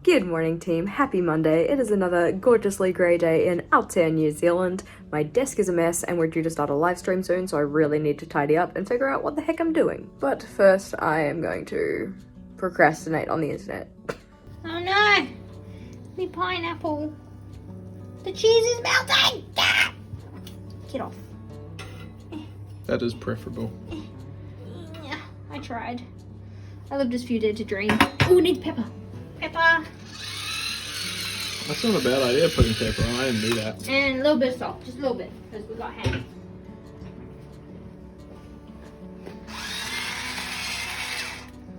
Good morning team, happy Monday. It is another gorgeously grey day in Aotearoa, New Zealand. My desk is a mess and we're due to start a live stream soon, so I really need to tidy up and figure out what the heck I'm doing. But first I am going to procrastinate on the internet. Oh no! Me pineapple. The cheese is melting! Ah! Get off. That is preferable. Yeah, I tried. I lived as few dared to dream. Oh, needs pepper. Pepper. That's not a bad idea, putting pepper on. I didn't do that. And a little bit of salt, just a little bit, because we got ham.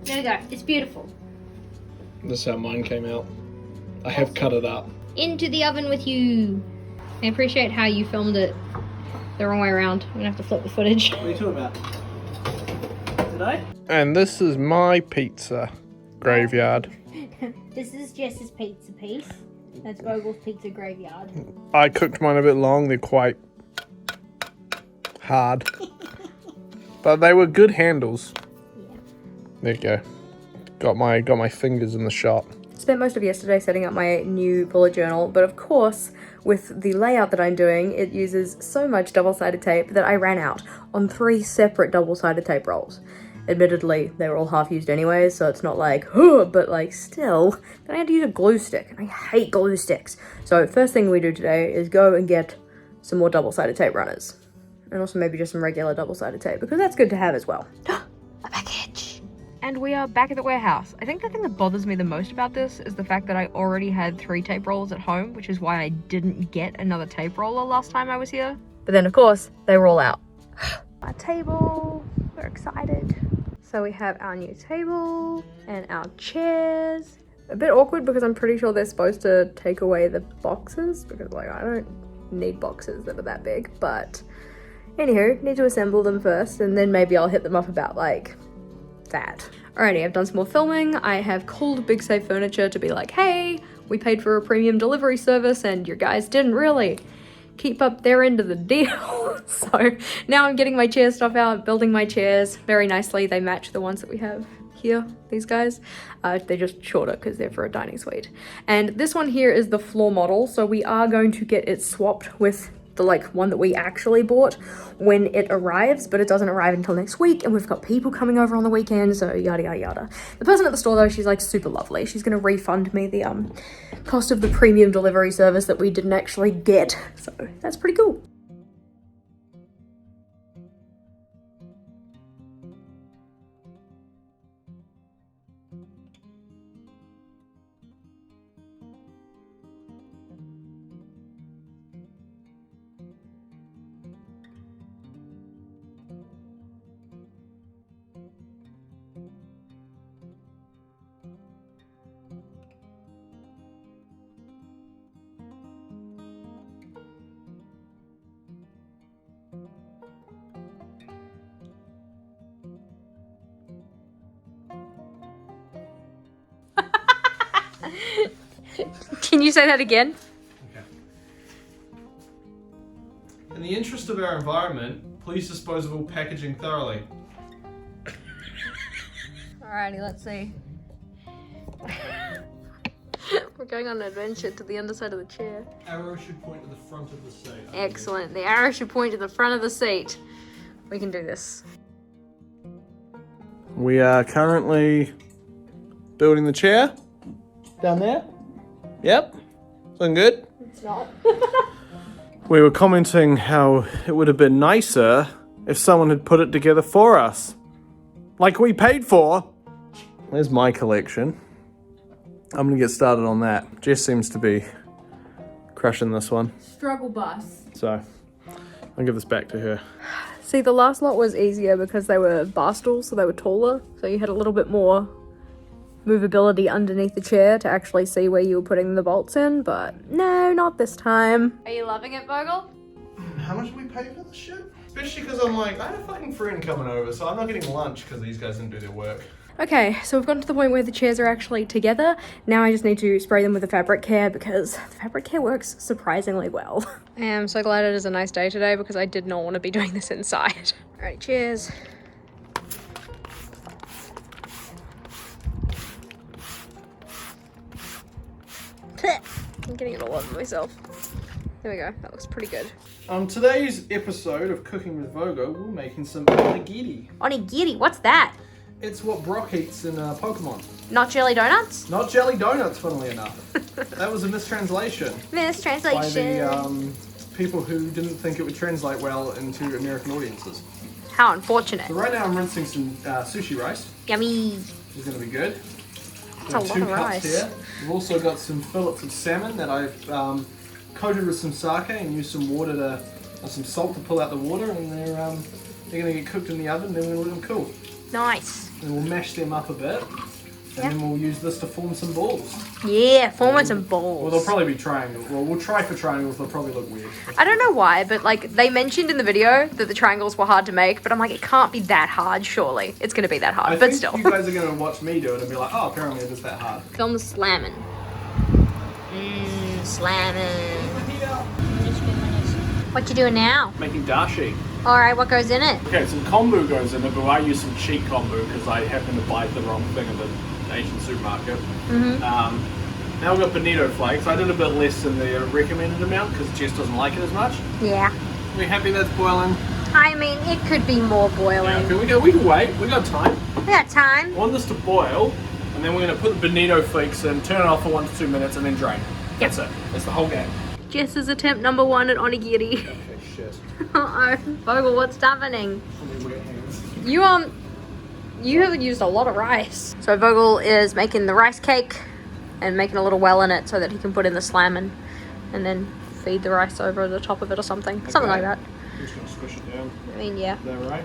There we go. It's beautiful. This is how mine came out. I have cut it up. Into the oven with you. I appreciate how you filmed it the wrong way around. I'm gonna have to flip the footage. What are you talking about? Today? And this is my pizza graveyard. This is Jess's pizza piece. That's Vogel's pizza graveyard. I cooked mine a bit long. They're quite hard. But they were good handles. Yeah. There you go. Got my fingers in the shot. Spent most of yesterday setting up my new bullet journal, but of course, with the layout that I'm doing, it uses so much double-sided tape that I ran out on 3 separate double-sided tape rolls. Admittedly, they were all half used anyways, so it's not like, but like still, then I had to use a glue stick, and I hate glue sticks. So first thing we do today is go and get some more double-sided tape runners. And also maybe just some regular double-sided tape, because that's good to have as well. A package! And we are back at the warehouse. I think the thing that bothers me the most about this is the fact that I already had 3 tape rollers at home, which is why I didn't get another tape roller last time I was here. But then of course, they were all out. Our table, we're excited. So we have our new table and our chairs. A bit awkward because I'm pretty sure they're supposed to take away the boxes because like I don't need boxes that are that big, but anywho, need to assemble them first and then maybe I'll hit them up about like that. Alrighty, I've done some more filming. I have called Big Safe Furniture to be like, hey, we paid for a premium delivery service and your guys didn't really keep up their end of the deal. So now I'm getting my chair stuff out, building my chairs very nicely. They match the ones that we have here, these guys. They're just shorter because they're for a dining suite. And this one here is the floor model. So we are going to get it swapped with the like one that we actually bought when it arrives, but it doesn't arrive until next week and we've got people coming over on the weekend, so yada yada yada. The person at the store though, she's like super lovely. She's gonna refund me the cost of the premium delivery service that we didn't actually get, so that's pretty cool. Can you say that again? Okay. In the interest of our environment, please dispose of all packaging thoroughly. Alrighty, let's see. We're going on an adventure to the underside of the chair. Arrow should point to the front of the seat. Excellent. The arrow should point to the front of the seat. We can do this. We are currently building the chair. Down there? Yep. Looking good? It's not. We were commenting how it would have been nicer if someone had put it together for us. Like we paid for. There's my collection. I'm gonna get started on that. Jess seems to be crushing this one. Struggle bus. So, I'll give this back to her. See, the last lot was easier because they were bar stools, so they were taller. So you had a little bit more movability underneath the chair to actually see where you were putting the bolts in, but no, not this time. Are you loving it, Vogel? How much do we pay for this shit? Especially because I'm like, I had a fucking friend coming over, so I'm not getting lunch because these guys didn't do their work. Okay, so we've gotten to the point where the chairs are actually together. Now I just need to spray them with the fabric care because the fabric care works surprisingly well. I am so glad it is a nice day today because I did not want to be doing this inside. Alright, cheers. I'm getting it all over myself. There we go. That looks pretty good. On today's episode of Cooking with Vogel, we're making some onigiri. Onigiri, what's that? It's what Brock eats in Pokemon. Not jelly donuts? Not jelly donuts, funnily enough. That was a mistranslation. Mistranslation. By the people who didn't think it would translate well into American audiences. How unfortunate. So right now I'm rinsing some sushi rice. Yummy. It's going to be good. That's a lot of rice. Here. We've also got some fillets of salmon that I've coated with some sake and used some water to, some salt to pull out the water, and they're going to get cooked in the oven. Then we'll let them cool. Nice. And we'll mash them up a bit, and then we'll use this to form some balls. Yeah, forming some balls. Well, they'll probably be triangles. Well, we'll try for triangles. They'll probably look weird. I don't know why, but like they mentioned in the video that the triangles were hard to make, but I'm like, it can't be that hard, surely. It's going to be that hard, I but think still. you guys are going to watch me do it and be like, oh, apparently it is that hard. Film slamming. Slamming. What you doing now? Making dashi. Alright, what goes in it? Okay, some kombu goes in it, but I use some cheap kombu because I happen to buy the wrong thing at the Asian supermarket. Now we've got bonito flakes. I did a bit less than the recommended amount because Jess doesn't like it as much. Yeah. We happy that's boiling? I mean, it could be more boiling. Yeah, okay, we can wait. We got time. We got time. I want this to boil, and then we're going to put the bonito flakes in, turn it off for 1 to 2 minutes, and then drain. That's it. That's the whole game. Jess's attempt number 1 at onigiri. Okay, shit. Uh-oh. Vogel, what's happening? Wet hands. You have used a lot of rice. So Vogel is making the rice cake and making a little well in it so that he can put in the slamming and then feed the rice over the top of it or something. Something like that. I'm just going to squish it down. I mean, yeah. Is that right?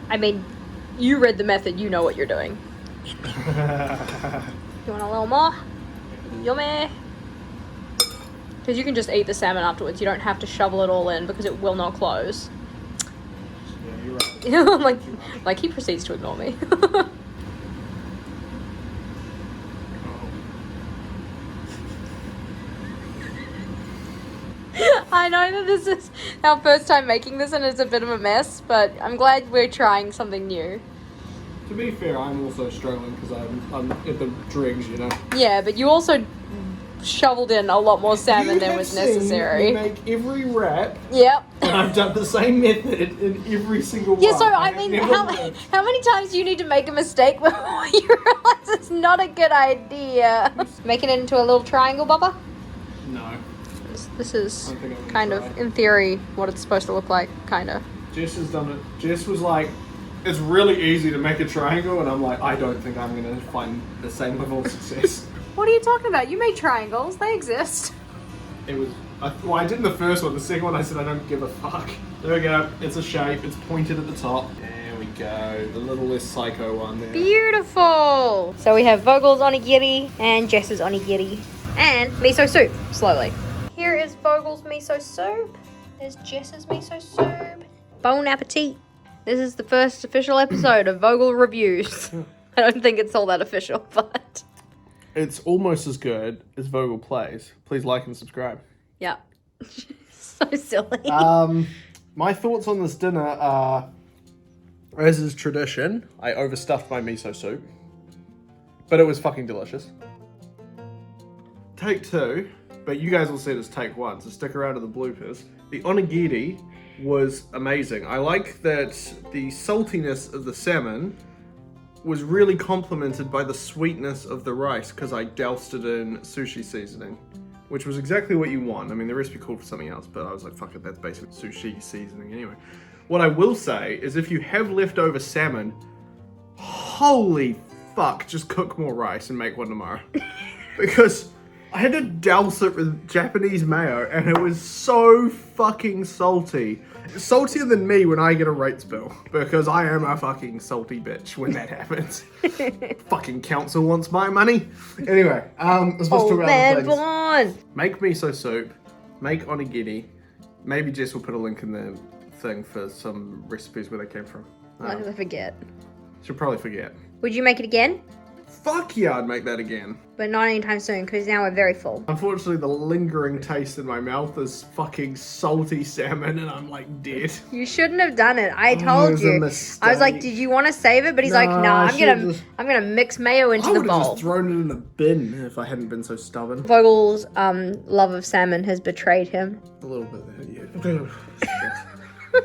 I mean, you read the method, you know what you're doing. You want a little more? Yummy. Because you can just eat the salmon afterwards. You don't have to shovel it all in because it will not close. Yeah, you're right. like he proceeds to ignore me. I know that this is our first time making this and it's a bit of a mess, but I'm glad we're trying something new. To be fair, I'm also struggling because I'm at the dregs, you know. Yeah, but you also shoveled in a lot more salmon than was necessary. You make every wrap, Yep. and I've done the same method in every single one. Yeah, so I mean, how many times do you need to make a mistake before you realize it's not a good idea? Making it into a little triangle, Bubba? No. This is I don't think I'm gonna kind try. of, in theory, what it's supposed to look like, kind of. Jess has done it. Jess was like, it's really easy to make a triangle, and I'm like, I don't think I'm going to find the same level of success. What are you talking about? You made triangles. They exist. It was, I did in the first one. The second one, I said, I don't give a fuck. There we go. It's a shape. It's pointed at the top. There we go. The little less psycho one there. Beautiful. So we have Vogel's onigiri and Jess's onigiri and miso soup, slowly. Here is Vogel's miso soup. There's Jess's miso soup. Bon appetit. This is the first official episode of Vogel Reviews. I don't think it's all that official, but... It's almost as good as Vogel Plays. Please like and subscribe. Yeah. So silly. My thoughts on this dinner are, as is tradition, I overstuffed my miso soup. But it was fucking delicious. Take 2, but you guys will see this take 1, so stick around to the bloopers. The onigiri was amazing. I like that the saltiness of the salmon was really complemented by the sweetness of the rice because I doused it in sushi seasoning, which was exactly what you want. I mean, the recipe called for something else, but I was like, fuck it, that's basically sushi seasoning anyway. What I will say is if you have leftover salmon, holy fuck, just cook more rice and make one tomorrow. Because I had to douse it with Japanese mayo and it was so fucking salty. Saltier than me when I get a rates bill, because I am a fucking salty bitch when that happens. Fucking council wants my money. Anyway, I'm supposed to talk about other things. Make miso soup, make onigiri. Maybe Jess will put a link in the thing for some recipes where they came from. I'm gonna forget. She'll probably forget. Would you make it again? Fuck yeah, I'd make that again. But not anytime soon, because now we're very full. Unfortunately, the lingering taste in my mouth is fucking salty salmon, and I'm like dead. You shouldn't have done it. I it told was a you. mistake. I was like, did you want to save it? But he's like, Nah, nah, I I'm gonna mix mayo into I the would have bowl. just thrown it in the bin if I hadn't been so stubborn. Vogel's love of salmon has betrayed him. A little bit there, yeah.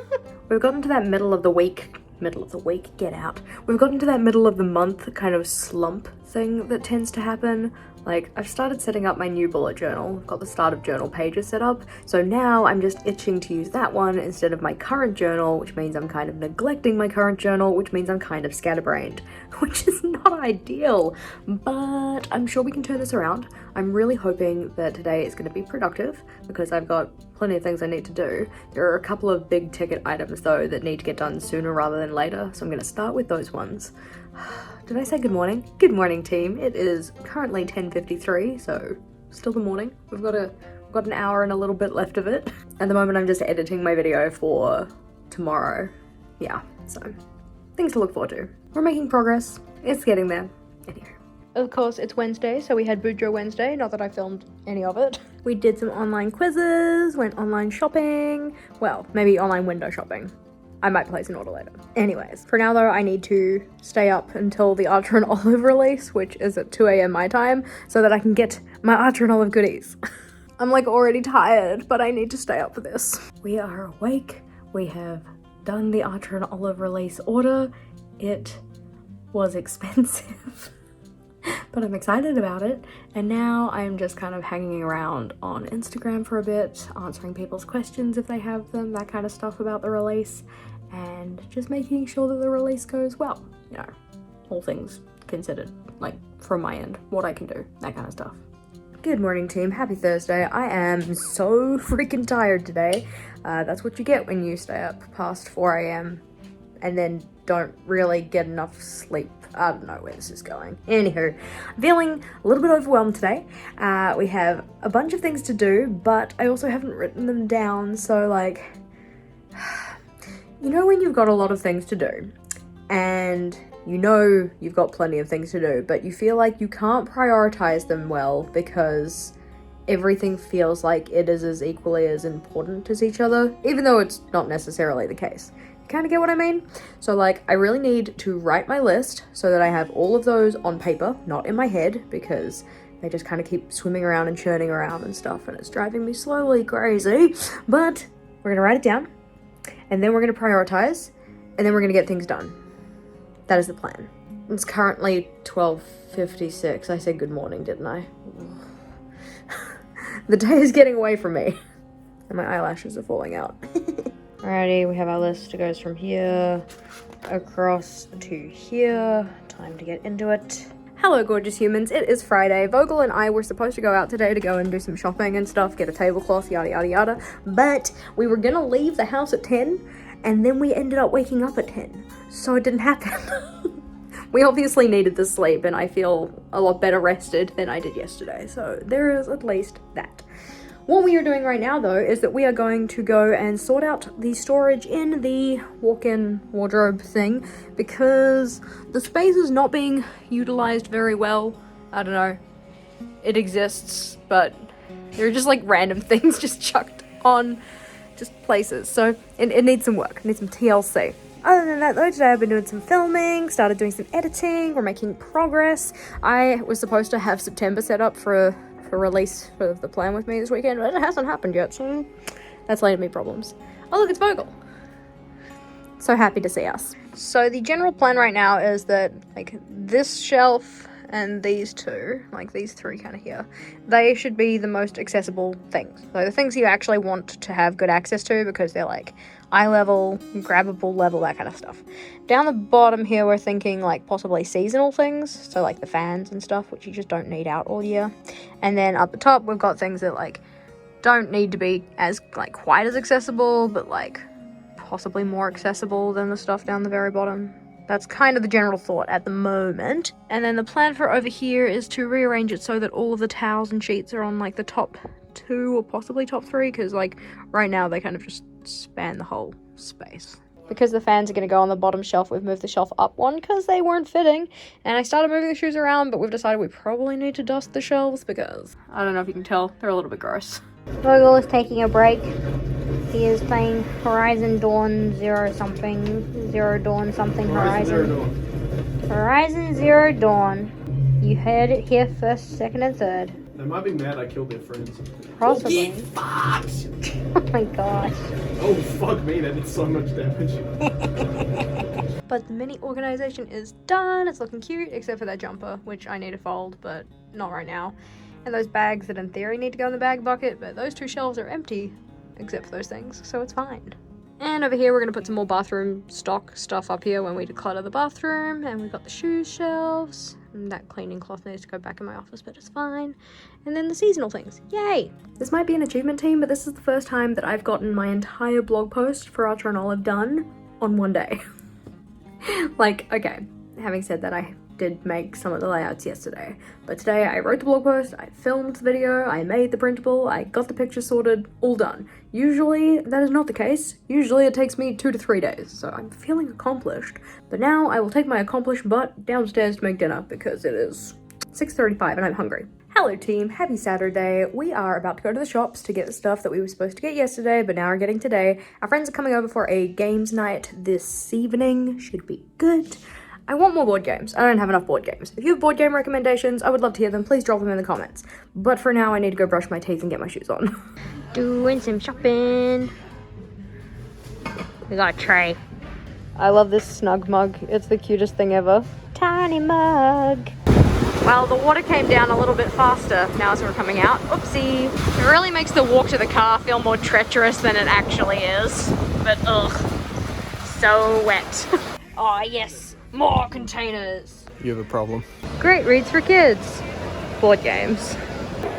We've gotten to that middle of the week, get out. We've gotten to that middle of the month kind of slump thing that tends to happen. Like, I've started setting up my new bullet journal. I've got the start of journal pages set up, so now I'm just itching to use that one instead of my current journal, which means I'm kind of neglecting my current journal, which means I'm kind of scatterbrained, which is not ideal, but I'm sure we can turn this around. I'm really hoping that today is going to be productive because I've got plenty of things I need to do. There are a couple of big ticket items though that need to get done sooner rather than later, so I'm going to start with those ones. Did I say good morning? Good morning, team. It is currently 10:53, so still the morning. We've got an hour and a little bit left of it. At the moment, I'm just editing my video for tomorrow. Yeah, so things to look forward to. We're making progress. It's getting there. Anyway. Of course, it's Wednesday, so we had Boudreaux Wednesday. Not that I filmed any of it. We did some online quizzes, went online shopping. Well, maybe online window shopping. I might place an order later. Anyways, for now though, I need to stay up until the Archer and Olive release, which is at 2 a.m. my time, so that I can get my Archer and Olive goodies. I'm like already tired, but I need to stay up for this. We are awake. We have done the Archer and Olive release order. It was expensive, but I'm excited about it. And now I'm just kind of hanging around on Instagram for a bit, answering people's questions if they have them, that kind of stuff about the release. And just making sure that the release goes well, you know, all things considered, like from my end, what I can do, that kind of stuff. Good morning, team. Happy Thursday. I am so freaking tired today. That's what you get when you stay up past 4 a.m. and then don't really get enough sleep. I don't know where this is going. Anywho, I'm feeling a little bit overwhelmed today. We have a bunch of things to do, but I also haven't written them down, so like, you know when you've got a lot of things to do, and you know you've got plenty of things to do, but you feel like you can't prioritize them well because everything feels like it is as equally as important as each other, even though it's not necessarily the case. You kind of get what I mean? So like, I really need to write my list so that I have all of those on paper, not in my head, because they just kind of keep swimming around and churning around and stuff, and it's driving me slowly crazy. But we're gonna write it down, and then we're going to prioritize, and then we're going to get things done. That is the plan. It's currently 12:56. I said good morning, didn't I? The day is getting away from me, and my eyelashes are falling out. Alrighty, we have our list. It goes from here across to here. Time to get into it. Hello, gorgeous humans. It is Friday. Vogel and I were supposed to go out today to go and do some shopping and stuff, get a tablecloth, yada, yada, yada. But we were gonna leave the house at 10, and then we ended up waking up at 10. So it didn't happen. We obviously needed the sleep, and I feel a lot better rested than I did yesterday. So there is at least that. What we are doing right now, though, is that we are going to go and sort out the storage in the walk-in wardrobe thing, because the space is not being utilized very well. I don't know. It exists, but there are just like random things just chucked on just places. So it needs some work. It needs some TLC. Other than that, though, today I've been doing some filming, started doing some editing, we're making progress. I was supposed to have September set up for release for the plan with me this weekend, but it hasn't happened yet, so that's landed me problems. Oh look, it's Vogel. So happy to see us. So the general plan right now is that like this shelf and these two, like these three kind of here, they should be the most accessible things. So the things you actually want to have good access to because they're like eye level, grabbable level, that kind of stuff. Down the bottom here, we're thinking like possibly seasonal things, so like the fans and stuff, which you just don't need out all year. And then up the top, we've got things that like don't need to be as like quite as accessible, but like possibly more accessible than the stuff down the very bottom. That's kind of the general thought at the moment. And then the plan for over here is to rearrange it so that all of the towels and sheets are on like the top 2 or possibly top 3, because like right now they kind of just span the whole space. Because the fans are going to go on the bottom shelf, we've moved the shelf up one because they weren't fitting. And I started moving the shoes around, but we've decided we probably need to dust the shelves because, I don't know if you can tell, they're a little bit gross. Vogel is taking a break. He is playing Horizon Dawn Zero something. Zero Dawn something Horizon. Horizon Zero Dawn. You heard it here first, second, and third. They might be mad I killed their friends. Possibly. Get fucked! Oh my gosh. Oh, fuck me, that did so much damage. But the mini organization is done. It's looking cute, except for that jumper, which I need to fold, but not right now. And those bags that in theory need to go in the bag bucket, but those two shelves are empty, except for those things, so it's fine. And over here, we're going to put some more bathroom stock stuff up here when we declutter the bathroom. And we've got the shoe shelves. And that cleaning cloth needs to go back in my office, but it's fine. And then the seasonal things. Yay! This might be an achievement team, but this is the first time that I've gotten my entire blog post for Archer and Olive done on one day. Like, okay, having said that, I did make some of the layouts yesterday. But today I wrote the blog post, I filmed the video, I made the printable, I got the pictures sorted, all done. Usually that is not the case. Usually it takes me 2 to 3 days, so I'm feeling accomplished. But now I will take my accomplished butt downstairs to make dinner because it is 6:35 and I'm hungry. Hello team, happy Saturday. We are about to go to the shops to get the stuff that we were supposed to get yesterday, but now we're getting today. Our friends are coming over for a games night this evening. Should be good. I want more board games. I don't have enough board games. If you have board game recommendations, I would love to hear them. Please drop them in the comments. But for now, I need to go brush my teeth and get my shoes on. Doing some shopping. We got a tray. I love this snug mug. It's the cutest thing ever. Tiny mug. Well, the water came down a little bit faster now as we're coming out. Oopsie. It really makes the walk to the car feel more treacherous than it actually is. But ugh, so wet. Oh yes. More containers. You have a problem. Great reads for kids. Board games.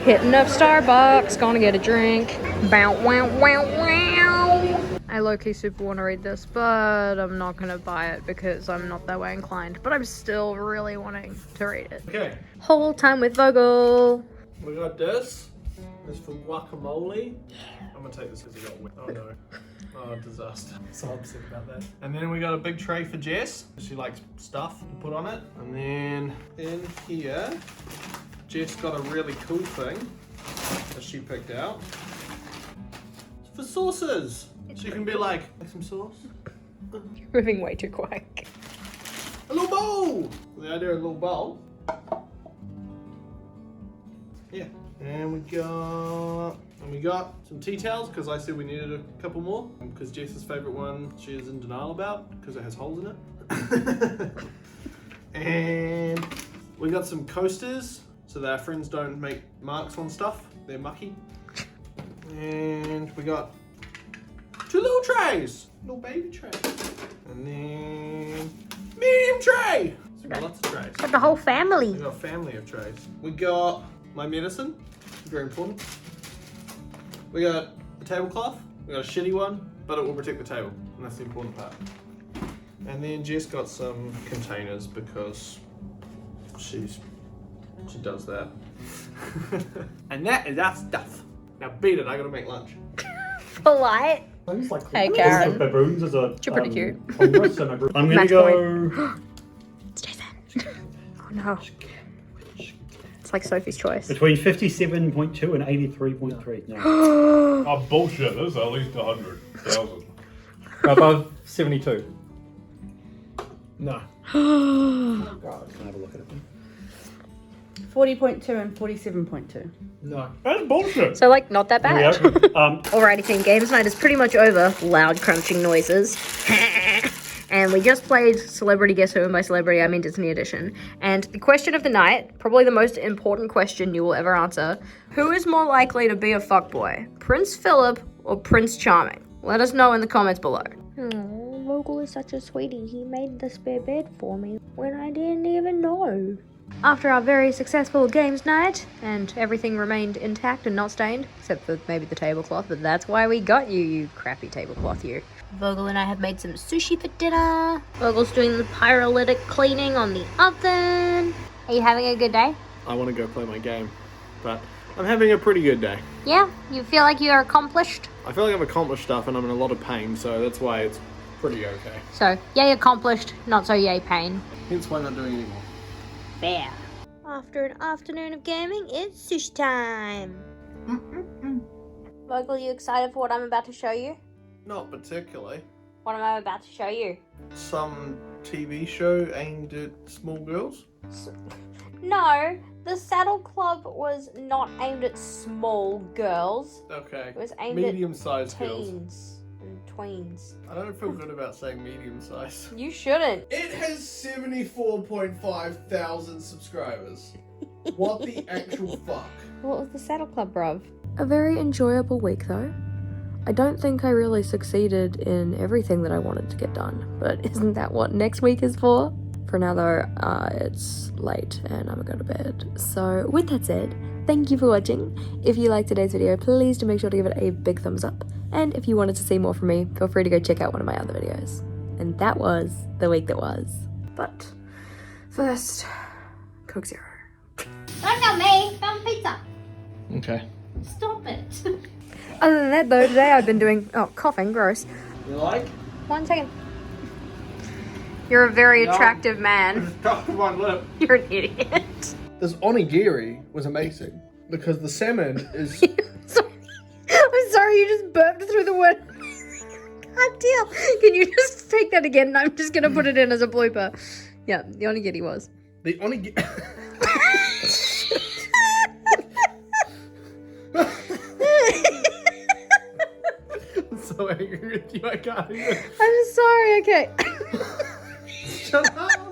Hitting up Starbucks, gonna get a drink. Bow wow wow wow. I low-key super want to read this, but I'm not gonna buy it because I'm not that way inclined. But I'm still really wanting to read it. Okay, Whole time with Vogel. we got this. This for guacamole. I'm gonna take this because it got wet. Oh no. Oh, disaster. So upset about that. And then we got a big tray for Jess. She likes stuff to put on it. And then in here, Jess got a really cool thing that she picked out. It's for sauces. So you can be like some sauce. You're moving way too quick. A little bowl! The idea of a little bowl. Yeah. And we got some tea towels because I said we needed a couple more. Because Jess's favorite one she is in denial about because it has holes in it. And we got some coasters so that our friends don't make marks on stuff. They're mucky. And we got 2 little trays, little baby trays. And then medium tray. So we got lots of trays. Got the whole family. We got a family of trays. We got my medicine, very important. We got a tablecloth. We got a shitty one, but it will protect the table, and that's the important part. And then Jess got some containers because she does that. And that is our stuff. Now beat it, I gotta make lunch. Polite. Hey, Karen. Baboons as a, You're pretty cute. I'm gonna Match go It's Jason. Oh no. It's like Sophie's Choice. between 57.2 and 83.3. No. Oh, bullshit. This is at least 100,000. Above 72. No. Can I have a look at it? 40.2 and 47.2. No. That's bullshit. So like not that Here bad. we go. Alrighty team, games night is pretty much over. Loud crunching noises. And we just played Celebrity Guess Who, and by celebrity I mean Disney Edition. And the question of the night, probably the most important question you will ever answer, who is more likely to be a fuckboy? Prince Philip or Prince Charming? Let us know in the comments below. Oh, Vogel is such a sweetie. He made the spare bed for me when I didn't even know. After our very successful games night, and everything remained intact and not stained, except for maybe the tablecloth, but that's why we got you, you crappy tablecloth, you. Vogel and I have made some sushi for dinner. Vogel's doing the pyrolytic cleaning on the oven. Are you having a good day? I want to go play my game, but I'm having a pretty good day. Yeah? You feel like you are accomplished? I feel like I've accomplished stuff and I'm in a lot of pain, so that's why it's pretty okay. So, yay accomplished, not so yay pain. Hence why not doing anymore. Fair. After an afternoon of gaming, it's sushi time. Vogel, you excited for what I'm about to show you? Not particularly. What am I about to show you? Some TV show aimed at small girls? No, the Saddle Club was not aimed at small girls. Okay. It was aimed medium-sized at girls. teens and tweens. I don't feel good about saying medium-sized. You shouldn't. It has 74.5 thousand subscribers. What the actual fuck? What was the Saddle Club, bruv? A very enjoyable week, though. I don't think I really succeeded in everything that I wanted to get done, but isn't that what next week is for? For now, though, it's late and I'm gonna go to bed. So, with that said, thank you for watching. If you liked today's video, please do make sure to give it a big thumbs up. And if you wanted to see more from me, feel free to go check out one of my other videos. And that was the week that was. But first, Coke Zero. Don't tell me, found pizza. Okay. Stop it. Other than that, though, today I've been doing... Oh, coughing, gross. You like? 1 second. You're a very No. attractive man. Stuck to my lip. You're an idiot. This onigiri was amazing because the salmon is... I'm sorry, you just burped through the word. God damn. Can you just take that again? And I'm just gonna put it in as a blooper. Yeah, the onigiri was. The onigiri... I'm so angry with you, I can't even... I'm sorry, okay. Shut up!